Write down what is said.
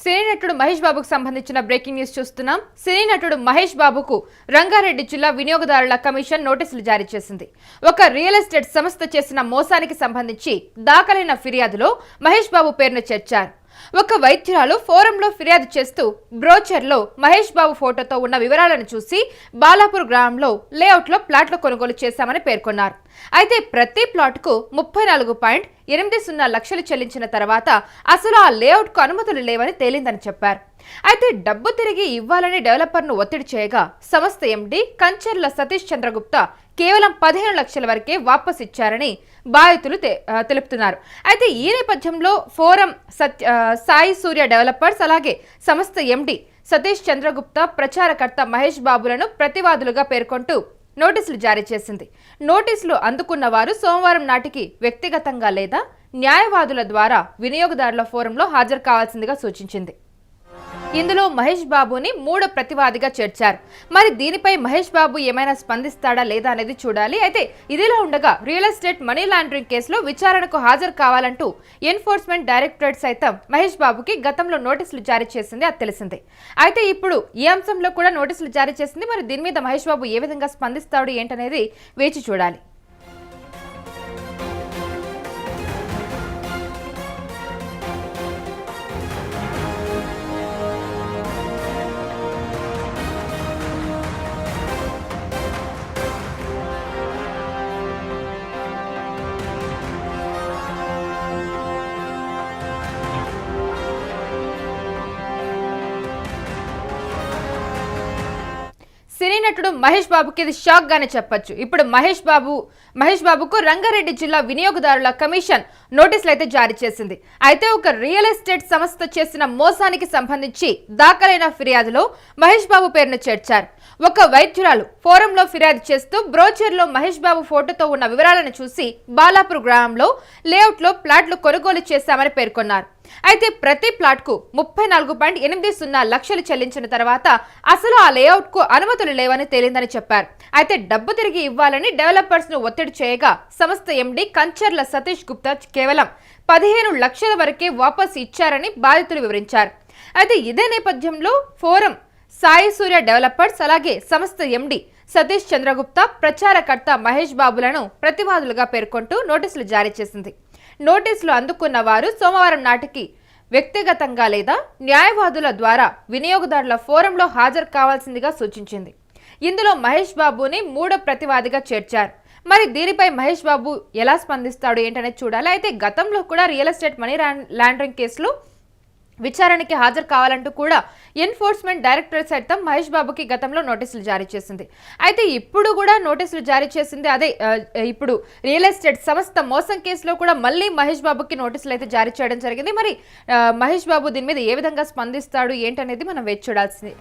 సినీ నటుడు మహేష్ బాబుకు సంబంధించిన బ్రేకింగ్ న్యూస్ చూస్తున్నాం. సినీ నటుడు మహేష్ బాబుకు రంగారెడ్డి జిల్లా వినియోగదారుల కమిషన్ నోటీసులు జారీ చేసింది. ఒక రియల్ ఎస్టేట్ సంస్థ చేసిన మోసానికి సంబంధించి దాఖలైన ఫిర్యాదులో మహేష్ బాబు పేరును చేర్చారు. ఒక వైద్యురాలు ఫోరంలో ఫిర్యాదు చేస్తూ బ్రోచర్లో మహేష్ బాబు ఫోటోతో ఉన్న వివరాలను చూసి బాలాపూర్ గ్రామంలో లేఅవుట్లో ప్లాట్లు కొనుగోలు చేశామని పేర్కొన్నారు. అయితే ప్రతి ప్లాట్కు 34.80 లక్షలు చెల్లించిన తర్వాత అసలు ఆ లేఅవుట్కు అనుమతులు లేవని తేలిందని చెప్పారు. అయితే డబ్బు తిరిగి ఇవ్వాలని డెవలపర్ను ఒత్తిడి చేయగా సంస్థ ఎండీ కంచర్ల సతీష్ చంద్రగుప్తా కేవలం 15 లక్షల వరకే వాపస్ ఇచ్చారని బాధితులు తెలుపుతున్నారు. అయితే ఈ నేపథ్యంలో ఫోరం సాయి సూర్య డెవలపర్స్ అలాగే సంస్థ ఎండీ సతీష్ చంద్రగుప్తా ప్రచారకర్త మహేష్ బాబులను ప్రతివాదులుగా పేర్కొంటూ నోటీసులు జారీ చేసింది. నోటీసులు అందుకున్న వారు సోమవారం నాటికి వ్యక్తిగతంగా లేదా న్యాయవాదుల ద్వారా వినియోగదారుల ఫోరంలో హాజరు కావాల్సిందిగా సూచించింది. ఇందులో మహేష్ బాబుని 3వ ప్రతివాదిగా చేర్చారు. మరి దీనిపై మహేష్ బాబు ఏమైనా స్పందిస్తాడా లేదా అనేది చూడాలి. అయితే ఇదిలా ఉండగా రియల్ ఎస్టేట్ మనీ లాండరింగ్ కేసులో విచారణకు హాజరు కావాలంటూ ఎన్ఫోర్స్మెంట్ డైరెక్టరేట్ సైతం మహేష్ బాబుకి గతంలో నోటీసులు జారీ చేసింది, అది తెలిసిందే. అయితే ఇప్పుడు ఈ అంశంలో కూడా నోటీసులు జారీ చేసింది. మరి దీని మీద మహేష్ బాబు ఏ విధంగా స్పందిస్తాడు ఏంటనేది వేచి చూడాలి. సినీ నటుడు మహేష్ బాబుకి ఇది షాక్ గానే చెప్పొచ్చు. ఇప్పుడు మహేష్ బాబుకు రంగారెడ్డి జిల్లా వినియోగదారుల కమిషన్ నోటీసులు అయితే జారీ చేసింది. అయితే ఒక రియల్ ఎస్టేట్ సంస్థ చేసిన మోసానికి సంబంధించి దాఖలైన ఫిర్యాదులో మహేష్ బాబు పేరును చేర్చారు. ఒక వైద్యురాలు ఫోరంలో ఫిర్యాదు చేస్తూ బ్రోచర్లో మహేష్ బాబు ఫోటోతో ఉన్న వివరాలను చూసి బాలాపూర్ గ్రామంలో లేఅవుట్లో ప్లాట్లు కొనుగోలు చేశామని పేర్కొన్నారు. అయితే ప్రతి ప్లాట్కు 34.80 లక్షలు చెల్లించిన తర్వాత అసలు ఆ లేఅవుట్కు అనుమతులు లేవని తేలిందని చెప్పారు. అయితే డబ్బు తిరిగి ఇవ్వాలని డెవలపర్స్ ను ఒత్తిడి చేయగా సంస్థ ఎండీ కంచర్ల సతీష్ గుప్తా కేవలం 15 లక్షల వరకే వాపసు ఇచ్చారని బాధితులు వివరించారు. అయితే ఇదే నేపథ్యంలో ఫోరం సాయి సూర్య డెవలపర్స్ అలాగే సంస్థ ఎండీ సతీష్ చంద్రగుప్తా ప్రచారకర్త మహేష్ బాబులను ప్రతివాదులుగా పేర్కొంటూ నోటీసులు జారీ చేసింది. నోటీసులు అందుకున్న వారు సోమవారం నాటికి వ్యక్తిగతంగా లేదా న్యాయవాదుల ద్వారా వినియోగదారుల ఫోరంలో హాజరు కావాల్సిందిగా సూచించింది. ఇందులో మహేష్ బాబుని 3వ ప్రతివాదిగా చేర్చారు. మరి దీనిపై మహేష్ బాబు ఎలా స్పందిస్తాడు ఏంటనేది చూడాలి. అయితే గతంలో కూడా రియల్ ఎస్టేట్ మనీ లాండరింగ్ కేసులో విచారణకి హాజరు కావాలంటూ కూడా ఎన్ఫోర్స్మెంట్ డైరెక్టరేట్ సైతం మహేష్ బాబుకి గతంలో నోటీసులు జారీ చేసింది. అయితే ఇప్పుడు కూడా నోటీసులు జారీ చేసింది అదే ఇప్పుడు రియల్ ఎస్టేట్ సంస్థ మోసం కేసులో కూడా మళ్ళీ మహేష్ బాబుకి నోటీసులు అయితే జారీ చేయడం జరిగింది. మరి మహేష్ బాబు దీని మీద ఏ విధంగా స్పందిస్తాడు ఏంటనేది మనం వేచి చూడాల్సింది.